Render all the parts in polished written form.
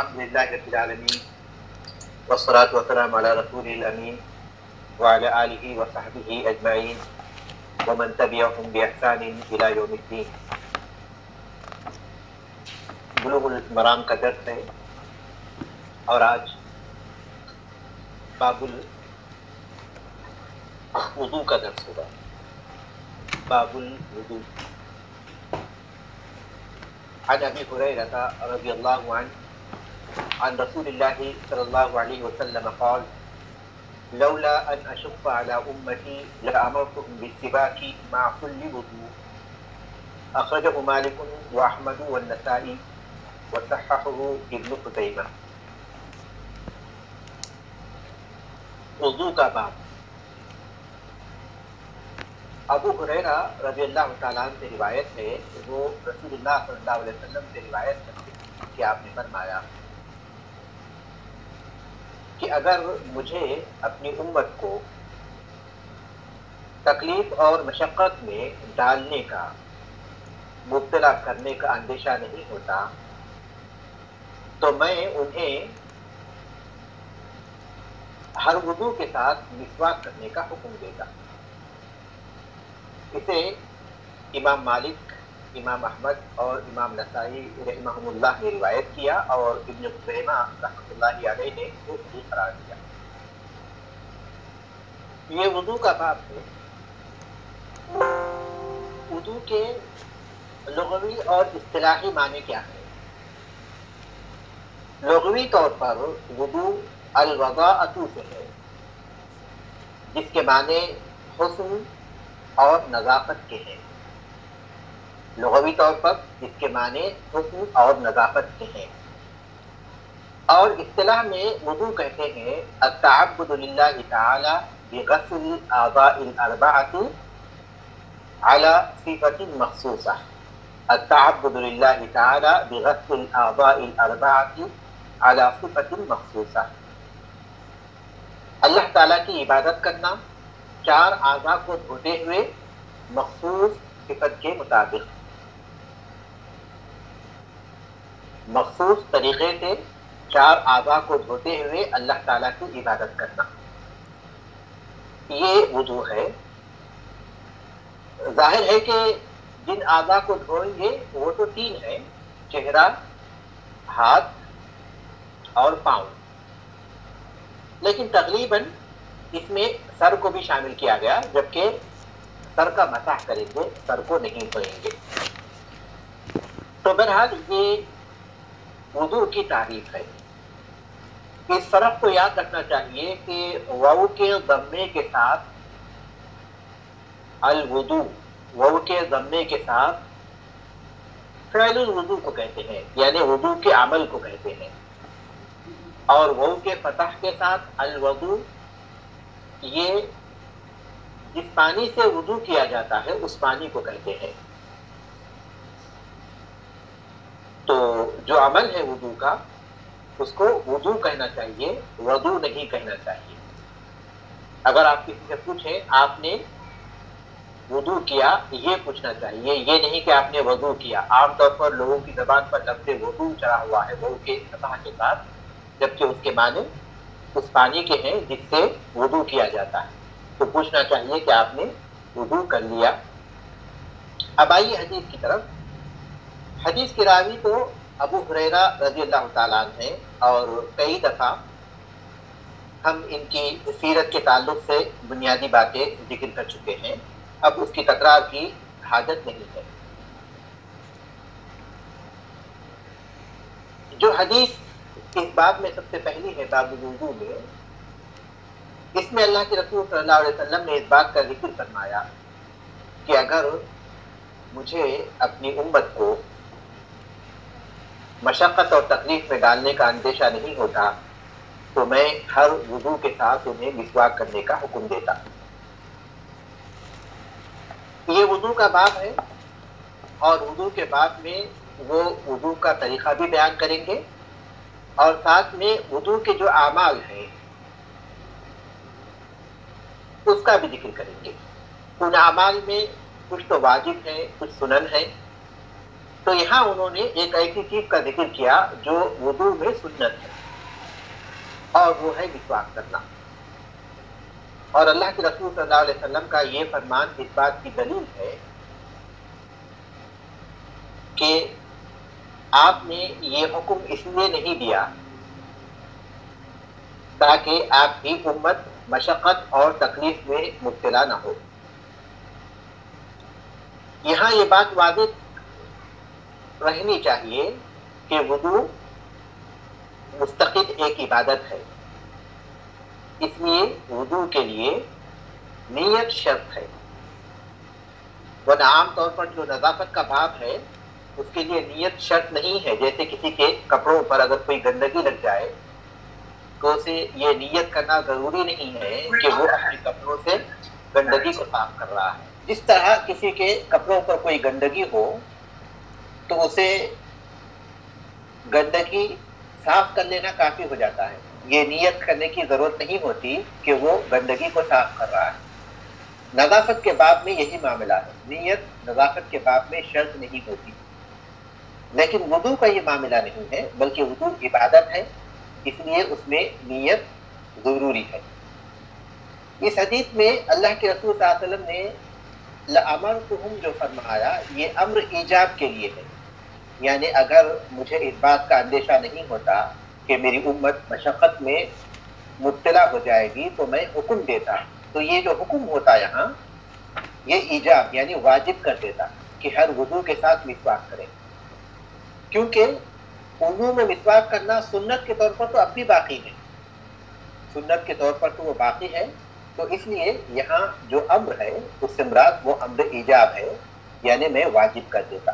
الحمدللہ رب العالمین والصلاة والسلام علی رسول الامین وعلی آلہ وصحبہ اجمعین ومن تبعهم بإحسان الى یوم الدین۔ بلوغ المرام کا درس ہے اور آج باب الوضو کا درس ہوگا۔ باب الوضو۔ عن ابی ہریرہ رضی اللہ عنہ عن رسول اللہ صلی اللہ علیہ وسلم قال لولا ان اشق على امتی لامرتهم بالسباق مع كل وضوء، اخرجه مالک واحمد والنسائی وصححه ابن خزیمہ۔ وضو کا باب۔ ابو ہریرہ رضی اللہ تعالیٰ عنہ سے روایت ہے، وہ رسول اللہ صلی اللہ علیہ وسلم سے روایت کرتے ہیں کہ آپ نے فرمایا کہ اگر مجھے اپنی امت کو تکلیف اور مشقت میں ڈالنے کا، مبتلا کرنے کا اندیشہ نہیں ہوتا تو میں انہیں ہر وضو کے ساتھ مسواک کرنے کا حکم دیتا۔ اسے امام مالک، امام احمد اور امام نسائی رحمہم اللہ نے روایت کیا اور ابن خزیمہ رحمۃ اللہ علیہ نے اسے صحیح قرار دیا۔ یہ وضو کا باب ہے۔ وضو کے لغوی اور اصطلاحی معنی کیا ہے؟ لغوی طور پر وضو الوضاءۃ سے ہے، جس کے معنی حسن اور نظافت کے ہیں۔ لغوی طور پر جس کے معنی حسن اور نظافت کے ہیں، اور اصطلاح میں وضو کہتے ہیں التعبد للہ تعالی بغسل الاعضاء الاربعۃ علی صفۃ مخصوصہ۔ التعبد للہ تعالی بغسل الاعضاء الاربعۃ علی صفۃ مخصوصہ۔ اللہ تعالیٰ کی عبادت کرنا چار اعضاء کو دھوتے ہوئے مخصوص صفت کے مطابق، مخصوص طریقے سے چار اعضاء کو دھوتے ہوئے اللہ تعالیٰ کی عبادت کرنا، یہ وضو ہے۔ ظاہر ہے کہ جن اعضاء کو دھوئیں گے وہ تو تین ہیں، چہرہ، ہاتھ اور پاؤں، لیکن تقریباً اس میں سر کو بھی شامل کیا گیا، جبکہ سر کا مسح کریں گے، سر کو نہیں دھوئیں گے۔ تو بہرحال یہ وضو کی تعریف ہے۔ اس فرق کو یاد رکھنا چاہیے کہ واو کے ضمے کے ساتھ الوضو، واو کے ضمے کے ساتھ فعل الوضو کو کہتے ہیں، یعنی وضو کے عمل کو کہتے ہیں، اور واو کے فتح کے ساتھ الوضو، یہ جس پانی سے وضو کیا جاتا ہے اس پانی کو کہتے ہیں۔ تو جو عمل ہے وضو کا، اس کو وضو کہنا چاہیے، وضو نہیں کہنا چاہیے۔ اگر آپ کسی سے پوچھیں آپ نے وضو کیا، یہ پوچھنا چاہیے، یہ نہیں کہ آپ نے وضو کیا۔ عام طور پر لوگوں کی زبان پر لفظ وضو چڑھا ہوا ہے وضو کے فتح کے ساتھ، جبکہ اس کے معنی اس پانی کے ہیں جس سے وضو کیا جاتا ہے۔ تو پوچھنا چاہیے کہ آپ نے وضو کر لیا۔ اب آئیے حدیث کی طرف۔ حدیث کے راوی تو ابو ہریرہ رضی اللہ تعالیٰ عنہ ہیں، اور کئی دفعہ ہم ان کی سیرت کے تعلق سے بنیادی باتیں ذکر کر چکے ہیں، اب اس کی تکرار کی حاجت نہیں ہے۔ جو حدیث اس باب میں سب سے پہلی ہے، باب الوضو میں، اس میں اللہ کے رسول صلی اللہ علیہ وسلم نے اس بات کا ذکر فرمایا کہ اگر مجھے اپنی امت کو مشقت اور تکلیف میں ڈالنے کا اندیشہ نہیں ہوتا تو میں ہر وضو کے ساتھ انہیں مسواک کرنے کا حکم دیتا۔ یہ وضو کا باب ہے، اور وضو کے بعد میں وہ وضو کا طریقہ بھی بیان کریں گے، اور ساتھ میں وضو کے جو اعمال ہیں اس کا بھی ذکر کریں گے۔ ان اعمال میں کچھ تو واجب ہیں، کچھ سنن ہیں، تو یہاں انہوں نے ایک ایسی چیز کا ذکر کیا جو وضو میں سنت ہے، اور وہ ہے مسواک کرنا. اور اللہ کے رسول صلی اللہ علیہ وسلم کا یہ فرمان اس بات کی دلیل ہے کہ آپ نے یہ حکم اس لیے نہیں دیا تاکہ آپ کی امت مشقت اور تکلیف میں مبتلا نہ ہو. یہاں یہ بات واضح رہنی چاہیے کہ وضو مستقل ایک عبادت ہے، اس لیے وضو کے لیے نیت شرط ہے. ورنہ عام طور پر جو نظافت کا باب ہے اس کے لیے نیت شرط نہیں ہے. جیسے کسی کے کپڑوں پر اگر کوئی گندگی لگ جائے تو اسے یہ نیت کرنا ضروری نہیں ہے کہ وہ اپنے کپڑوں سے گندگی کو صاف کر رہا ہے. جس طرح کسی کے کپڑوں پر کوئی گندگی ہو تو اسے گندگی صاف کر لینا کافی ہو جاتا ہے، یہ نیت کرنے کی ضرورت نہیں ہوتی کہ وہ گندگی کو صاف کر رہا ہے. نظافت کے باب میں یہی معاملہ ہے، نیت نظافت کے باب میں شرط نہیں ہوتی. لیکن وضو کا یہ معاملہ نہیں ہے، بلکہ وضو عبادت ہے، اس لیے اس میں نیت ضروری ہے. اس حدیث میں اللہ کے رسول صلی اللہ علیہ وسلم نے لَأَمَرْتُهُمْ جو فرمایا یہ امر ایجاب کے لیے ہے، یعنی اگر مجھے اس بات کا اندیشہ نہیں ہوتا کہ میری امت مشقت میں مبتلا ہو جائے گی تو میں حکم دیتا. تو یہ جو حکم ہوتا یہاں یہ ایجاب یعنی واجب کر دیتا کہ ہر وضو کے ساتھ مسواک کریں، کیونکہ وضو میں مسواک کرنا سنت کے طور پر تو اب بھی باقی ہے، سنت کے طور پر تو وہ باقی ہے. تو اس لیے یہاں جو امر ہے اس سے مراد وہ امر ایجاب ہے، یعنی میں واجب کر دیتا.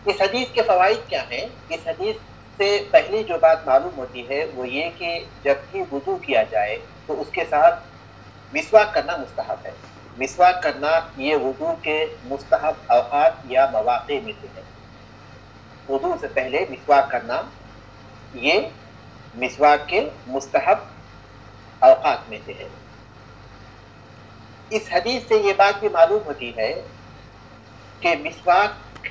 اس حدیث کے فوائد کیا ہیں؟ اس حدیث سے پہلی جو بات معلوم ہوتی ہے وہ یہ کہ جب بھی وضو کیا جائے تو اس کے ساتھ مسواک کرنا مستحب ہے. مسواک کرنا یہ وضو کے مستحب اوقات یا مواقع میں سے ہے. وضو سے پہلے مسواک کرنا یہ مسواک کے مستحب اوقات میں سے ہے. اس حدیث سے یہ بات بھی معلوم ہوتی ہے کہ مسواک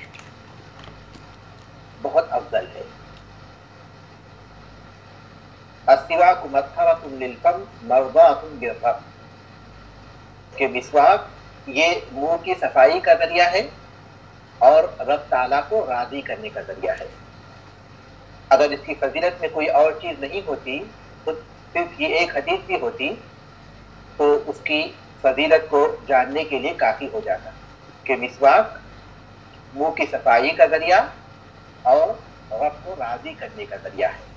بہت افضل ہے. السواک مطہرۃ للفم مرضاۃ بالرب، کہ مسواک یہ منہ کی صفائی کا ذریعہ ہے اور رب تعالیٰ کو راضی کرنے کا ذریعہ ہے. اگر اس کی فضیلت میں کوئی اور چیز نہیں ہوتی تو صرف یہ ایک حدیث بھی ہوتی تو اس کی فضیلت کو جاننے کے لیے کافی ہو جاتا کہ مسواک منہ کی صفائی کا ذریعہ اور رب کو راضی کرنے کا ذریعہ ہے.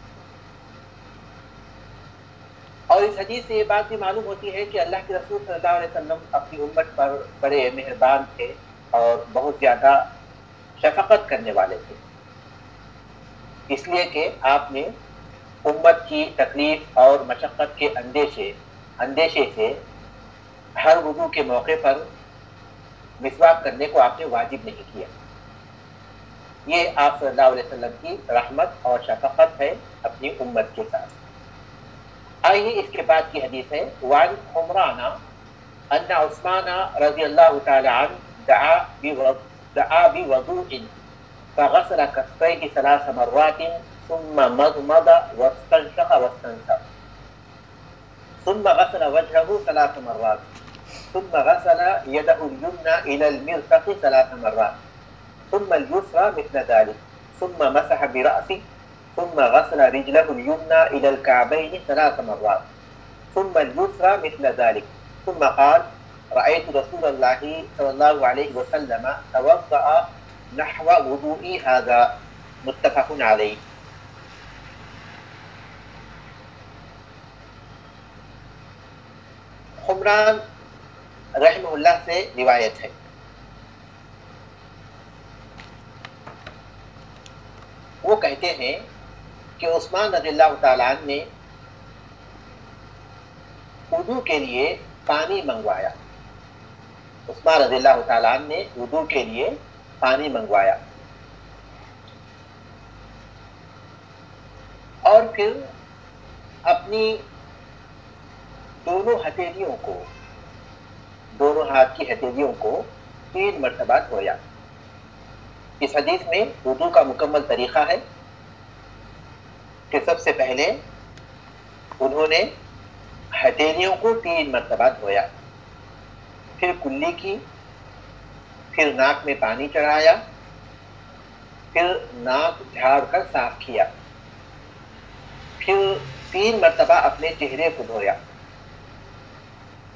اور اس حدیث سے یہ بات بھی معلوم ہوتی ہے کہ اللہ کے رسول صلی اللہ علیہ وسلم اپنی امت پر بڑے مہربان تھے اور بہت زیادہ شفقت کرنے والے تھے، اس لیے کہ آپ نے امت کی تکلیف اور مشقت کے اندیشے سے ہر وضو کے موقع پر مسواک کرنے کو آپ نے واجب نہیں کیا. یہ آپ صلی اللہ علیہ وسلم کی رحمت اور شفقت ہے اپنی امت کے ساتھ. آئیے اس کے بعد کی حدیث ہے. وعن حمران ان عثمان رضی اللہ تعالی عنہ دعا بوضوء فغسل كفيه 3 مرات ثم مضمض واستنشق واستنثر ثم غسل وجهه 3 مرات ثم غسل يده اليمنى إلى المرفق 3 مرات ثم اليسرى مثل ذلك ثم مسح برأسه ثم غسل رجله اليمنى إلى الكعبين 3 مرات ثم اليسرى مثل ذلك ثم قال رأيت رسول الله صلى الله عليه وسلم توضأ نحو وضوئي هذا متفق عليه. حمران رحمہ اللہ سے روایت ہے، وہ کہتے ہیں کہ عثمان رضی اللہ تعالیٰ عنہ نے وضو کے لیے پانی منگوایا. عثمان رضی اللہ تعالیٰ عنہ نے وضو کے لیے پانی منگوایا اور پھر اپنی دونوں ہتھیلیوں کو، دونوں ہاتھ کی ہتھیلیوں کو 3 مرتبہ دھویا. اس حدیث میں وضو کا مکمل طریقہ ہے کہ سب سے پہلے انہوں نے ہتھیلیوں کو 3 مرتبہ دھویا، پھر کلی کی، پھر ناک میں پانی چڑھایا، پھر ناک جھاڑ کر صاف کیا، پھر 3 مرتبہ اپنے چہرے کو دھویا،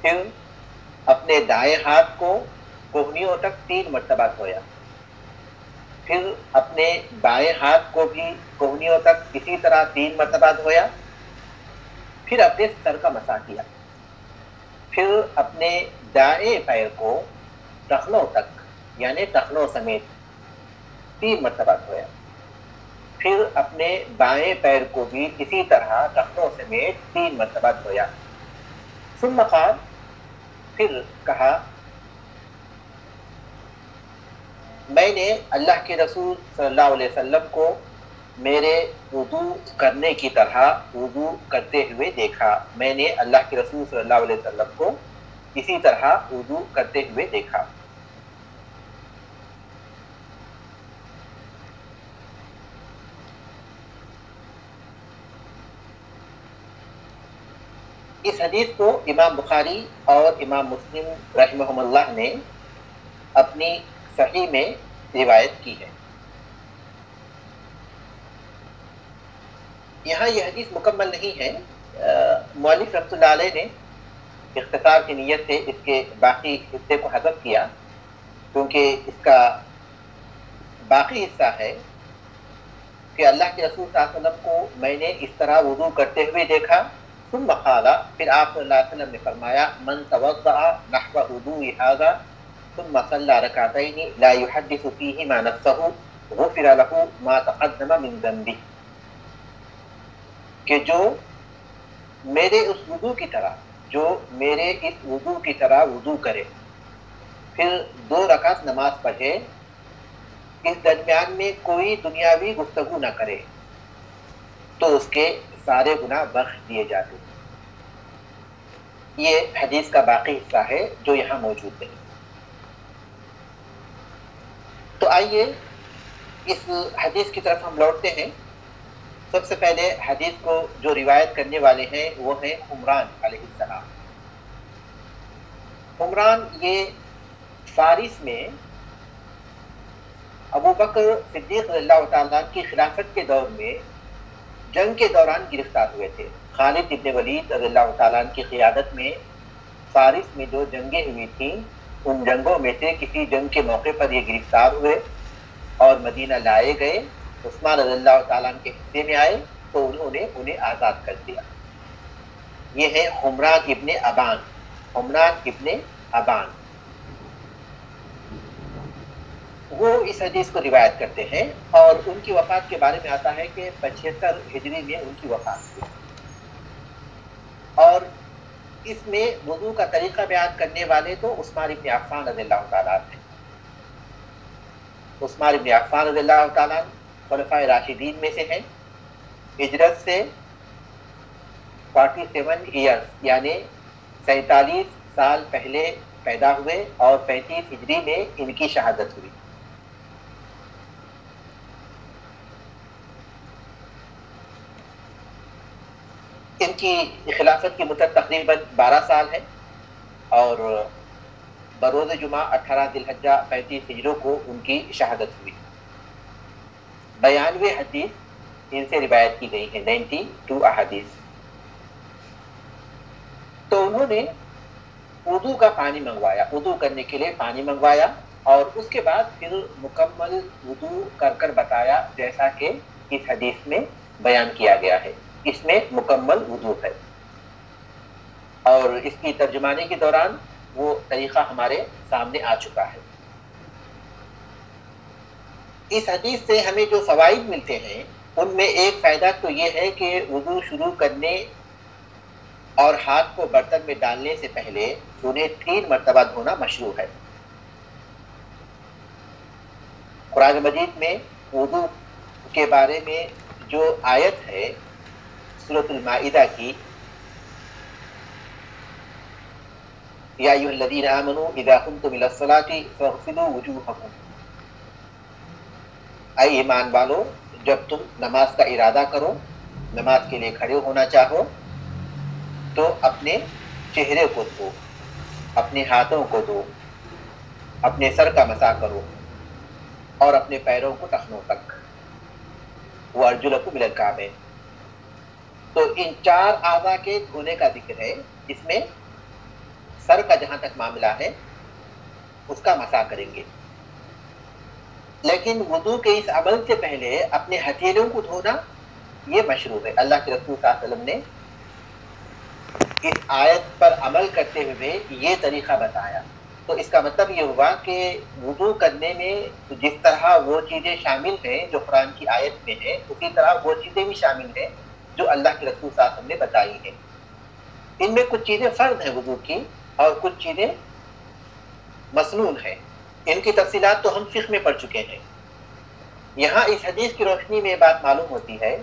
پھر اپنے دائیں ہاتھ کو کوہنیوں تک 3 مرتبہ دھویا، پھر اپنے بائیں ہاتھ کو بھی کوہنیوں تک اسی طرح 3 مرتبہ دھویا، پھر اپنے سر کا مسح کیا، پھر اپنے دائیں پیر کو ٹخنوں تک یعنی ٹخنوں سمیت 3 مرتبہ دھویا، پھر اپنے بائیں پیر کو بھی اسی طرح ٹخنوں سمیت 3 مرتبہ دھویا۔ ثم قال، پھر کہا، میں نے اللہ کے رسول صلی اللہ علیہ وسلم کو میرے وضو کرنے کی طرح وضو کرتے ہوئے دیکھا، میں نے اللہ کے رسول صلی اللہ علیہ وسلم کو اسی طرح وضو کرتے ہوئے دیکھا۔ اس حدیث کو امام بخاری اور امام مسلم رحمہم اللہ نے اپنی صحیح میں روایت کی ہے۔ یہاں یہ حدیث مکمل نہیں ہے، مؤلف رحمۃ اللہ علیہ نے اختصار کی نیت سے اس کے باقی حصے کو حذف کیا، کیونکہ اس کا باقی حصہ ہے کہ اللہ کے رسول صلی اللہ علیہ وسلم کو میں نے اس طرح وضو کرتے ہوئے دیکھا۔ ثم قال، پھر آپ صلی اللہ علیہ وسلم نے فرمایا، من توضأ نحو وضوء هذا ثم صلى ركعتين لا يحدث فيهما نفسه غفر له ما تقدم من ذنبه، کہ جو میرے اس وضو کی طرح وضو کرے، پھر 2 رکعت نماز پڑھے، اس درمیان میں کوئی دنیاوی گفتگو نہ کرے، تو اس کے سارے گناہ بخش دیے جاتے ہیں۔ یہ حدیث کا باقی حصہ ہے جو یہاں موجود ہے۔ تو آئیے اس حدیث کی طرف ہم لوٹتے ہیں۔ سب سے پہلے حدیث کو جو روایت کرنے والے ہیں وہ ہیں عمران علیہ السلام۔ عمران یہ فارس میں ابو بکر صدیق رضی اللہ تعالیٰ کی خلافت کے دور میں جنگ کے دوران گرفتار ہوئے تھے۔ خالد ابن ولید رضی اللہ تعالیٰ کی قیادت میں فارس میں جو جنگیں ہوئی تھیں، ان جنگوں میں سے کسی جنگ کے موقع پر یہ گرفتار ہوئے اور مدینہ لائے گئے، عثمان رضی اللہ تعالیٰ کے حصے میں آئے تو انہوں نے انہیں آزاد کر دیا۔ یہ ہے عمران ابن ابان، عمران ابن ابان۔ وہ اس حدیث کو روایت کرتے ہیں اور ان کی وفات کے بارے میں آتا ہے کہ 75 ہجری میں ان کی وفات ہوئی، اور اس میں وضو کا طریقہ بیان کرنے والے تو عثمان ابن عفان رضی اللہ تعالیٰ ہیں۔ عثمان ابن عفان رضی اللہ تعالیٰ خلفائے راشدین میں سے ہیں۔ ہجرت سے 47 ایئرز یعنی 47 سال پہلے پیدا ہوئے اور 35 ہجری میں ان کی شہادت ہوئی۔ ان کی خلافت کی مدت تقریباً 12 سال ہے، اور بروز جمعہ 18 ذی الحجہ 35 ہجری کو ان کی شہادت ہوئی۔ 92 حدیث ان سے روایت کی گئی ہے، 92 احادیث۔ تو انہوں نے وضو کا پانی منگوایا، وضو کرنے کے لیے پانی منگوایا، اور اس کے بعد پھر مکمل وضو کر کر بتایا، جیسا کہ اس حدیث میں بیان کیا گیا ہے۔ اس میں مکمل وضو ہے، اور اس کی ترجمانی کے دوران وہ طریقہ ہمارے سامنے آ چکا ہے۔ اس حدیث سے ہمیں جو فوائد ملتے ہیں ان میں ایک فائدہ تو یہ ہے کہ وضو شروع کرنے اور ہاتھ کو برتن میں ڈالنے سے پہلے انہیں 3 مرتبہ دھونا مشروع ہے۔ قرآن مجید میں وضو کے بارے میں جو آیت ہے سورۃ المائدہ کی، یا ایھا الذین آمنوا اذا قمتم الی الصلاۃ فاغسلوا وجوہکم، اے ایمان والو جب تم نماز کا ارادہ کرو، نماز کے لیے کھڑے ہونا چاہو تو اپنے چہرے کو دھو، اپنے ہاتھوں کو دھو، اپنے سر کا مسح کرو اور اپنے پیروں کو ٹخنوں تک، وارجلکم الی الکعبین۔ تو ان 4 اعضاء کے دھونے کا ذکر ہے، اس میں سر کا جہاں تک معاملہ ہے اس کا مسح کریں گے، لیکن وضو کے اس عمل سے پہلے اپنے ہتھیلیوں کو دھونا یہ مشروع ہے۔ اللہ کے رسول صلی اللہ علیہ وسلم نے اس آیت پر عمل کرتے ہوئے یہ طریقہ بتایا۔ تو اس کا مطلب یہ ہوا کہ وضو کرنے میں جس طرح وہ چیزیں شامل ہیں جو قرآن کی آیت میں ہیں، اسی طرح وہ چیزیں بھی شامل ہیں جو اللہ کے رسول صلی اللہ علیہ وسلم نے بتائی ہیں۔ ان میں کچھ چیزیں فرض ہیں وضو کی اور کچھ چیزیں مسنون ہیں، ان کی تفصیلات تو ہم فقہ میں پڑھ چکے ہیں۔ یہاں اس حدیث کی روشنی میں یہ بات معلوم ہوتی ہے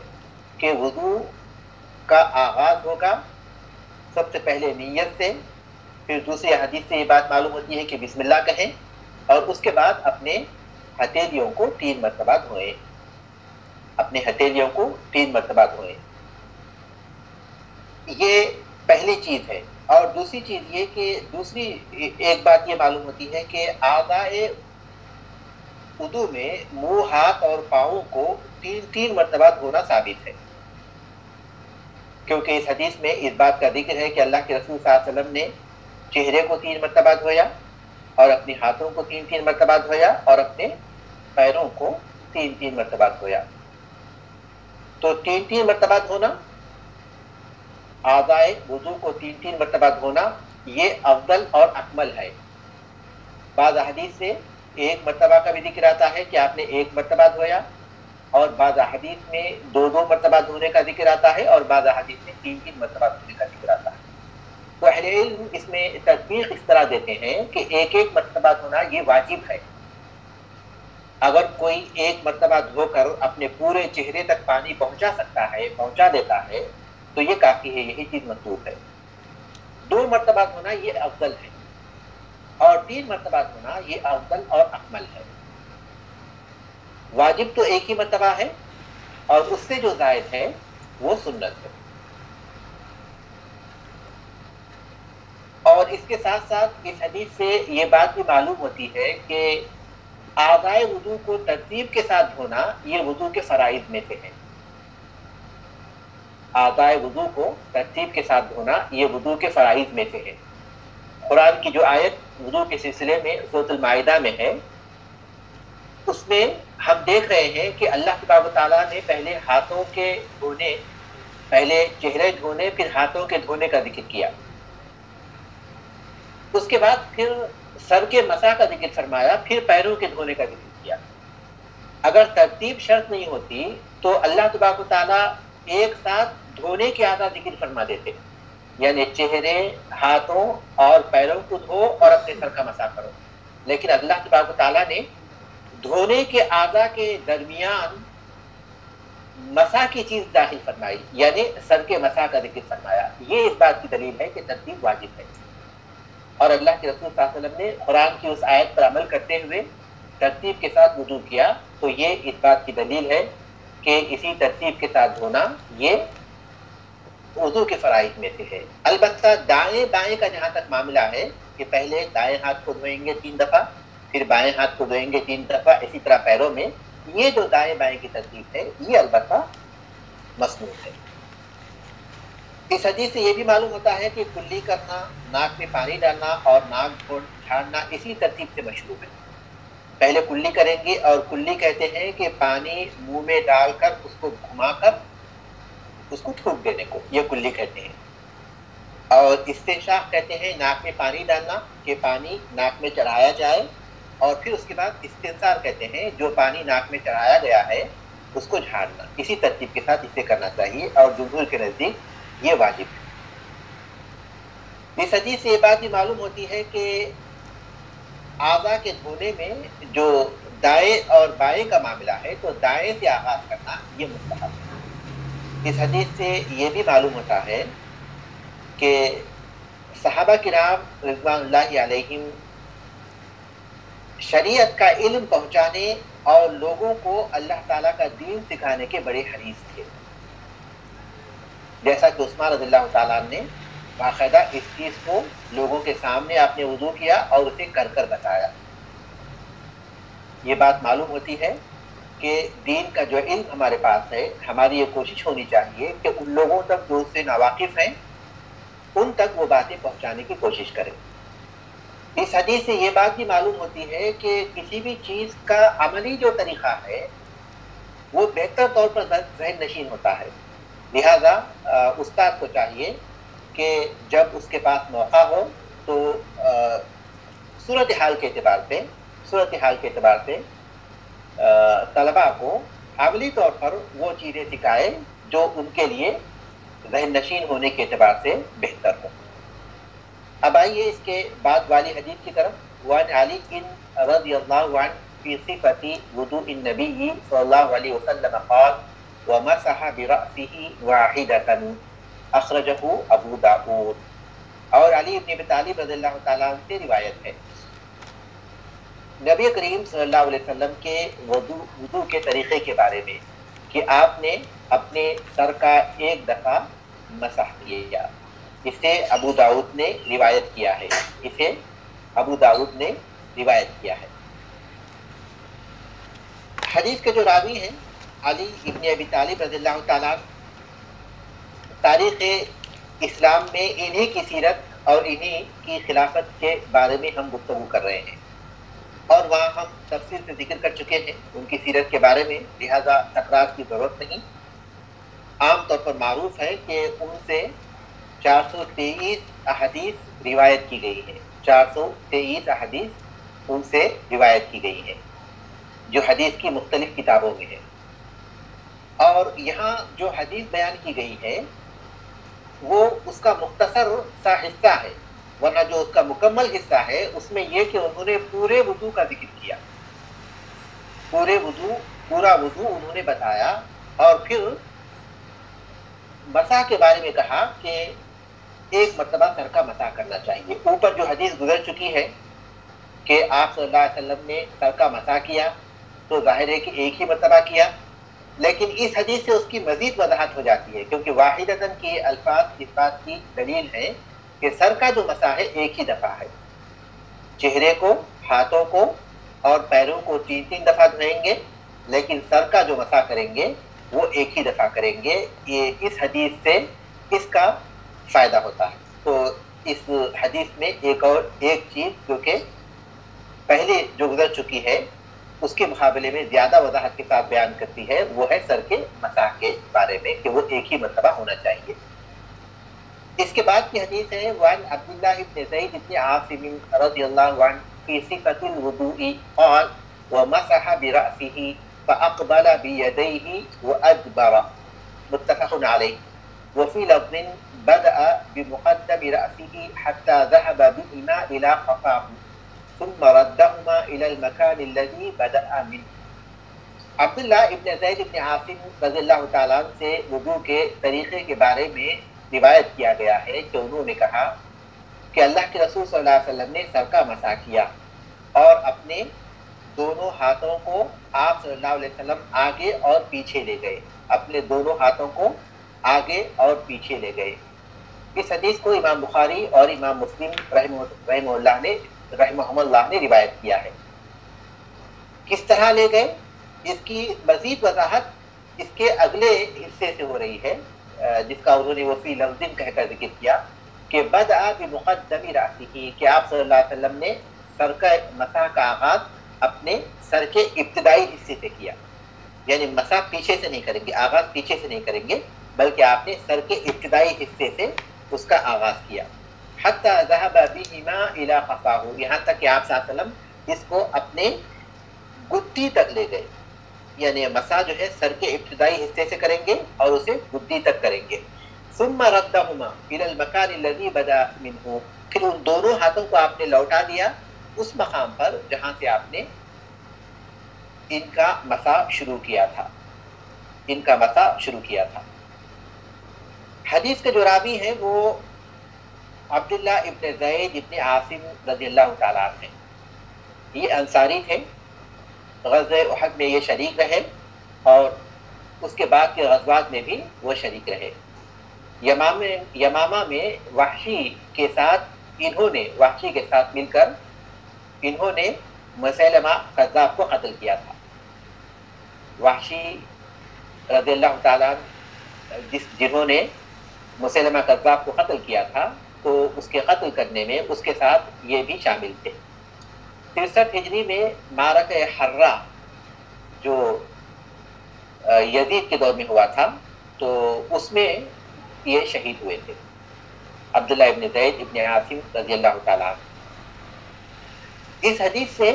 کہ وضو کا آغاز ہوگا سب سے پہلے نیت سے، پھر دوسری حدیث سے یہ بات معلوم ہوتی ہے کہ بسم اللہ کہیں، اور اس کے بعد اپنے ہتھیلیوں کو 3 مرتبہ دھوئیں، اپنے ہتھیلیوں کو 3 مرتبہ دھوئیں۔ یہ پہلی چیز ہے۔ اور دوسری چیز یہ کہ دوسری ایک بات یہ معلوم ہوتی ہے کہ اعضاء وضو میں منہ، ہاتھ اور پاؤں کو 3 مرتبہ دھونا ثابت ہے، کیونکہ اس حدیث میں اس بات کا ذکر ہے کہ اللہ کے رسول صلی اللہ علیہ وسلم نے چہرے کو 3 مرتبہ دھویا اور اپنے ہاتھوں کو 3 مرتبہ دھویا اور اپنے پیروں کو 3 مرتبہ دھویا۔ تو 3 مرتبہ دھونا، اعضاء وضو کو 3 مرتبہ دھونا، یہ افضل اور اکمل ہے۔ بعض احادیث سے 1 مرتبہ کا بھی ذکر آتا ہے کہ آپ نے 1 مرتبہ دھویا، اور بعض احادیث میں 2 مرتبہ دھونے کا ذکر آتا ہے، اور بعض احادیث میں 3 مرتبہ دھونے کا ذکر آتا ہے۔ تو اہل علم اس میں تطبیق اس طرح دیتے ہیں کہ 1 مرتبہ دھونا یہ واجب ہے۔ اگر کوئی 1 مرتبہ دھو کر اپنے پورے چہرے تک پانی پہنچا سکتا ہے، پہنچا دیتا ہے، تو یہ کافی ہے، یہی چیز مطلوب ہے۔ 2 مرتبہ دھونا یہ افضل ہے، اور 3 مرتبہ دھونا یہ افضل اور اکمل ہے۔ واجب تو 1 ہی مرتبہ ہے، اور اس سے جو زائد ہے وہ سنت ہے۔ اور اس کے ساتھ ساتھ اس حدیث سے یہ بات بھی معلوم ہوتی ہے کہ اعضاء وضو کو ترتیب کے ساتھ دھونا یہ وضو کے فرائض میں سے ہے۔ اعضاء وضو کو ترتیب کے ساتھ دھونا یہ وضو کے فرائض میں سے ہے۔ قرآن کی جو آیت وضو کے سلسلے میں سورۃ المائدہ میں ہے، اس میں ہم دیکھ رہے ہیں کہ اللہ تبارک و تعالیٰ نے پہلے ہاتھوں کے دھونے، پہلے چہرے دھونے، پھر ہاتھوں کے دھونے کا ذکر کیا، اس کے بعد پھر سر کے مسح کا ذکر فرمایا، پھر پیروں کے دھونے کا ذکر کیا۔ اگر ترتیب شرط نہیں ہوتی تو اللہ تبارک و تعالیٰ ایک ساتھ دھونے کے آدھا ذکر فرما دیتے، یعنی چہرے، ہاتھوں اور پیروں کو دھو اور اپنے سر کا مسح کرو، لیکن اللہ تبارک و تعالیٰ نے دھونے کے اعضاء کے درمیان مسح کی چیز داخل فرمائی، یعنی سر کے مسح کا ذکر فرمایا۔ یہ اس بات کی دلیل ہے کہ ترتیب واجب ہے، اور اللہ کے رسول صلی اللہ علیہ وسلم نے قرآن کی اس آیت پر عمل کرتے ہوئے ترتیب کے ساتھ وضو کیا، تو یہ اس بات کی دلیل ہے کہ اسی ترتیب کے ساتھ دھونا یہ وضو کے فرائض میں سے ہے۔ البتہ دائیں بائیں کا جہاں تک معاملہ ہے کہ پہلے دائیں ہاتھ کو دھوئیں گے 3 دفعہ، پھر بائیں ہاتھ کو دھوئیں گے 3 دفعہ، اسی طرح پیروں میں، یہ جو دائیں بائیں کی ترتیب ہے یہ البتہ مسنون ہے۔ اس حدیث سے یہ بھی معلوم ہوتا ہے کہ کلی کرنا، ناک میں پانی ڈالنا اور ناک جھاڑنا اسی ترتیب سے مشروع ہے۔ پہلے کلی کریں گے، اور کلی کہتے ہیں کہ پانی منہ میں ڈال کر اس کو گھما کر اس کو تھوک دینے کو، یہ کلی کہتے ہیں۔ اور استنشاق کہتے ہیں ناک میں پانی ڈالنا، کہ پانی ناک میں چڑھایا جائے، اور پھر اس کے بعد استنثار کہتے ہیں جو پانی ناک میں چڑھایا گیا ہے اس کو جھاڑنا، اسی ترتیب کے ساتھ اسے کرنا چاہیے، اور جمہور کے نزدیک یہ واجب ہے۔ اس حدیث سے یہ بات بھی معلوم ہوتی ہے کہ اعضاء کے دھونے میں جو دائیں اور بائیں کا معاملہ ہے تو دائیں سے آغاز کرنا یہ مستحب ہے۔ اس حدیث سے یہ بھی معلوم ہوتا ہے کہ صحابہ کرام رضوان اللہ علیہم شریعت کا علم پہنچانے اور لوگوں کو اللہ تعالیٰ کا دین سکھانے کے بڑے حریص تھے. جیسا کہ عثمان رضی اللہ تعالیٰ نے باقاعدہ اس چیز کو لوگوں کے سامنے آپ نے وضو کیا اور اسے کر کر بتایا. یہ بات معلوم ہوتی ہے کہ دین کا جو علم ہمارے پاس ہے، ہماری یہ کوشش ہونی چاہیے کہ ان لوگوں تک جو اس سے ناواقف ہیں ان تک وہ باتیں پہنچانے کی کوشش کریں. اس حدیث سے یہ بات بھی معلوم ہوتی ہے کہ کسی بھی چیز کا عملی جو طریقہ ہے وہ بہتر طور پر ذہن نشین ہوتا ہے. لہذا استاد کو چاہیے کہ جب اس کے پاس موقع ہو تو صورتحال کے اعتبار سے طلباء کو عملی طور پر وہ چیزیں سکھائے جو ان کے لیے ذہن نشین ہونے کے اعتبار سے بہتر ہو. اب آئیے اس کے بعد والی حدیث کی طرف. وعن علی رضی اللہ عنہ فی صفت وضوء النبی صلی اللہ علیہ وسلم قال ومسح برأسه واحدة اخرجہ ابو داؤد. اور علی ابن ابی طالب رضی اللہ تعالیٰ عنہ سے روایت ہے نبی کریم صلی اللہ علیہ وسلم کے وضو کے طریقے کے بارے میں کہ آپ نے اپنے سر کا ایک دفعہ مسح کیا. اسے ابو داؤد نے روایت کیا ہے. حدیث کے جو راوی ہیں علی ابن ابی طالب رضی اللہ تعالیٰ، تاریخ اسلام میں انہی کی سیرت اور انہی کی خلافت کے بارے میں ہم گفتگو کر رہے ہیں اور وہاں ہم تفصیل سے ذکر کر چکے ہیں ان کی سیرت کے بارے میں، لہذا تکرار کی ضرورت نہیں. عام طور پر معروف ہے کہ ان سے 423 احادیث روایت کی گئی ہے. 423 احادیث ان سے روایت کی گئی ہے جو حدیث کی مختلف کتابوں میں ہے. اور یہاں جو حدیث بیان کی گئی ہے وہ اس کا مختصر سا حصہ ہے، ورنہ جو اس کا مکمل حصہ ہے اس میں یہ کہ انہوں نے پورے وضو کا ذکر کیا. پورا وضو انہوں نے بتایا اور پھر مسح کے بارے میں کہا کہ ایک مرتبہ سر کا مسح کرنا چاہیے. اوپر جو حدیث گزر چکی ہے کہ آپ صلی اللہ علیہ وسلم نے سر کا مسح کیا تو ظاہر ہے کہ ایک ہی مرتبہ کیا، لیکن اس حدیث سے اس کی مزید وضاحت ہو جاتی ہے کیونکہ واحدتاً کے الفاظ اس بات کی دلیل ہے کہ سر کا جو مسح ہے ایک ہی دفعہ ہے. چہرے کو، ہاتھوں کو اور پیروں کو 3 دفعہ دھوئیں گے، لیکن سر کا جو مسح کریں گے وہ ایک ہی دفعہ کریں گے. یہ اس حدیث سے اس کا فائدہ ہوتا ہے. تو اس حدیث میں ایک چیز جو کہ پہلے جو گزر چکی ہے اس کے مقابلے میں زیادہ وضاحت کے ساتھ بیان کرتی ہے، وہ ہے سر کے مسح کے بارے میں کہ وہ ایک ہی مرتبہ ہونا چاہیے. اس کے بعد کی حدیث ہے وعن عبداللہ ابن زید ابن عاصم رضی اللہ عنہ فی صفت الوضوء قال ومسح برأسه فأقبل بيديه وأدبر متفق علیہ. وفي لفظ بدأ بمقدم رأسه حتى ذهب بهما إلى قفاه ثم ردهما إلى المكان الذي بدأ منه. عبداللہ ابن زید ابن عاصم رضی اللہ تعالیٰ سے وضو کے طریقے کے بارے میں روایت کیا گیا ہے کہ انہوں نے کہا کہ اللہ کے رسول صلی اللہ علیہ وسلم نے سر کا مسح کیا اور اپنے دونوں ہاتھوں کو آپ صلی اللہ علیہ وسلم آگے اور پیچھے لے گئے. اپنے دونوں ہاتھوں کو آگے اور پیچھے لے گئے. اس حدیث کو امام بخاری اور امام مسلم رحمہ اللہ نے روایت کیا ہے. کس طرح لے گئے اس کی مزید وضاحت اس کے اگلے حصے سے ہو رہی ہے جس کا انہوں نے وفی لفظ کہہ کر ذکر کیا کہ بدأ بمقدم رأسه کہ آپ صلی اللہ علیہ وسلم نے سر کا مسح کا آغاز اپنے سر کے ابتدائی حصے سے کیا. یعنی مسح پیچھے سے نہیں کریں گے، آغاز پیچھے سے نہیں کریں گے، بلکہ آپ نے سر کے ابتدائی حصے سے اس کا آغاز کیا. حتی ذهب بهما الى قفاه یہاں تک کہ آپ صلی اللہ علیہ وسلم اس کو اپنے گدی تک لے گئے. یعنی مسح جو ہے سر کے ابتدائی حصے سے کریں گے اور اسے گدی تک کریں گے. ثم ردهما الى المكان الذي بدا منه پھر ان دونوں ہاتھوں کو آپ نے لوٹا دیا اس مقام پر جہاں سے آپ نے ان کا مسح شروع کیا تھا. حدیث کے جو راوی ہیں وہ عبداللہ ابن زید ابن عاصم رضی اللہ تعالیٰ عنہ ہیں. یہ انصاری تھے غزوہ احد میں یہ شریک رہے اور اس کے بعد کے غزوات میں بھی وہ شریک رہے. یمامہ میں وحشی کے ساتھ مل کر انہوں نے مسیلمہ کذاب کو قتل کیا تھا. وحشی رضی اللہ تعالیٰ جنہوں نے مسیلمہ کذاب کو قتل کیا تھا تو اس کے قتل کرنے میں اس کے ساتھ یہ بھی شامل تھے. 63 ہجری میں معرکہ حرہ جو یزید کے دور میں ہوا تھا تو اس میں یہ شہید ہوئے تھے عبداللہ ابن زید ابن عاصم رضی اللہ تعالیٰ. اس حدیث سے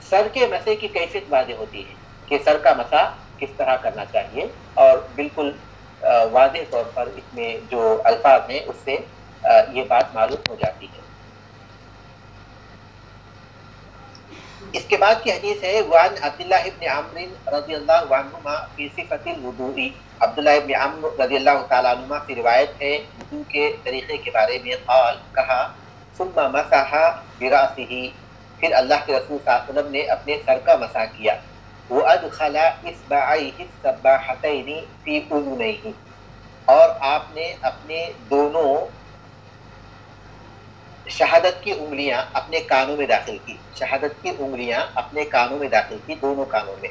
سر کے مسح کی کیفیت واضح ہوتی ہے کہ سر کا مسح کس طرح کرنا چاہیے اور بالکل واضح طور پر اس میں جو الفاظ ہیں اس سے یہ بات معلوم ہو جاتی ہے. اس کے بعد کی حدیث ہے وعن عبداللہ ابن عمرو رضی اللہ عنہما فی صفۃ الوضوء. عبداللہ ابن عمرو رضی اللہ تعالیٰ عنہما سے روایت ہے وضوء کے طریقے کے بارے میں قال کہا ثم مسح برأسہ پھر اللہ کے رسول صلی اللہ علیہ وسلم نے اپنے سر کا مسح کیا. وادخل اصبعیہ السباحتین فی اذنیہ اور آپ نے اپنے دونوں شہادت کی انگلیاں اپنے کانوں میں داخل کی. شہادت کی انگلیاں اپنے کانوں میں داخل کی دونوں کانوں میں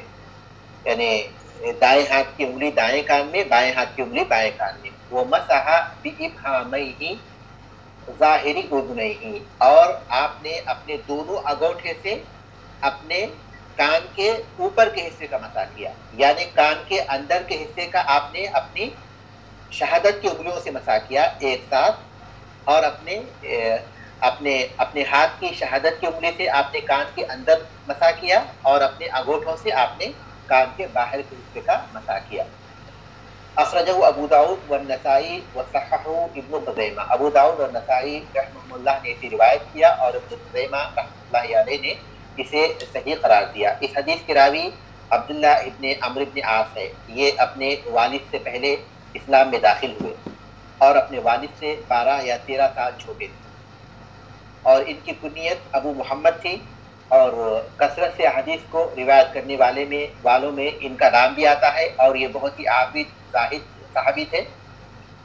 یعنی دائیں ہاتھ کی انگلی دائیں کان میں بائیں ہاتھ کی انگلی بائیں کان میں. ومسح بإبہامیہ ظاہری اذنیہ اور آپ نے اپنے دونوں انگوٹھے سے اپنے کان کے اوپر کے حصے کا مسح کیا یعنی کان کے اندر کے حصے کا آپ نے اپنی شہادت کی انگلیوں سے مسح کیا ایک ساتھ اور اپنے ہاتھ کی شہادت کی انگلی سے آپ نے کان کے اندر مسح کیا اور اپنے انگوٹھوں سے آپ نے کان کے باہر کے حصے کا مسح کیا. اخرجہ ابو داؤد والنسائی وصححہ ابن خزیمہ. ابو داؤد اور نسائی رحمہ اللہ نے اسے روایت کیا اور ابن خزیمہ رحمہ اللہ علیہ نے اسے صحیح قرار دیا. اس حدیث کے راوی عبداللہ ابن عمرو ابن عاص ہے. یہ اپنے والد سے پہلے اسلام میں داخل ہوئے اور اپنے والد سے 12 یا 13 سال چھوٹے تھے اور ان کی کنیت ابو محمد تھی اور کثرت سے حدیث کو روایت کرنے والوں میں ان کا نام بھی آتا ہے اور یہ بہت ہی عابد زاہد صحابی تھے.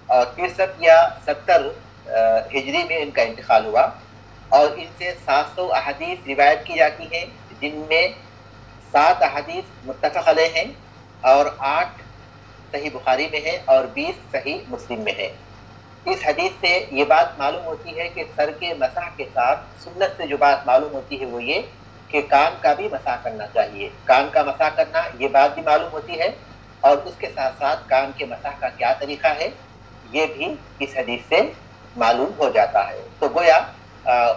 اور 63 یا 70 ہجری میں ان کا انتقال ہوا اور ان سے 700 احادیث روایت کی جاتی ہیں جن میں 7 احادیث متفق علیہ ہیں اور 8 صحیح بخاری میں ہے اور 20 صحیح مسلم میں ہے. اس حدیث سے یہ بات معلوم ہوتی ہے کہ سر کے مسح کے ساتھ سنت سے جو بات معلوم ہوتی ہے وہ یہ کہ کان کا بھی مسح کرنا چاہیے. کان کا مسح کرنا یہ بات بھی معلوم ہوتی ہے اور اس کے ساتھ ساتھ کان کے مسح کا کیا طریقہ ہے یہ بھی اس حدیث سے معلوم ہو جاتا ہے. تو گویا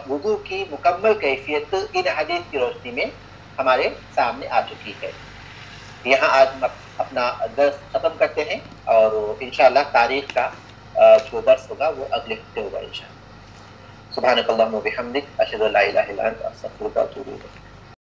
وضو کی مکمل کیفیت ان حدیث کی روشنی میں ہمارے سامنے آ چکی ہے. یہاں آج ہم اپنا درس ختم کرتے ہیں اور انشاءاللہ تاریخ کا جو درس ہوگا وہ اگلے ہفتے ہوگا انشاءاللہ. سبحانک اللہم و بحمدک اشہد ان لا الہ الا انت استغفرک و اتوب الیک.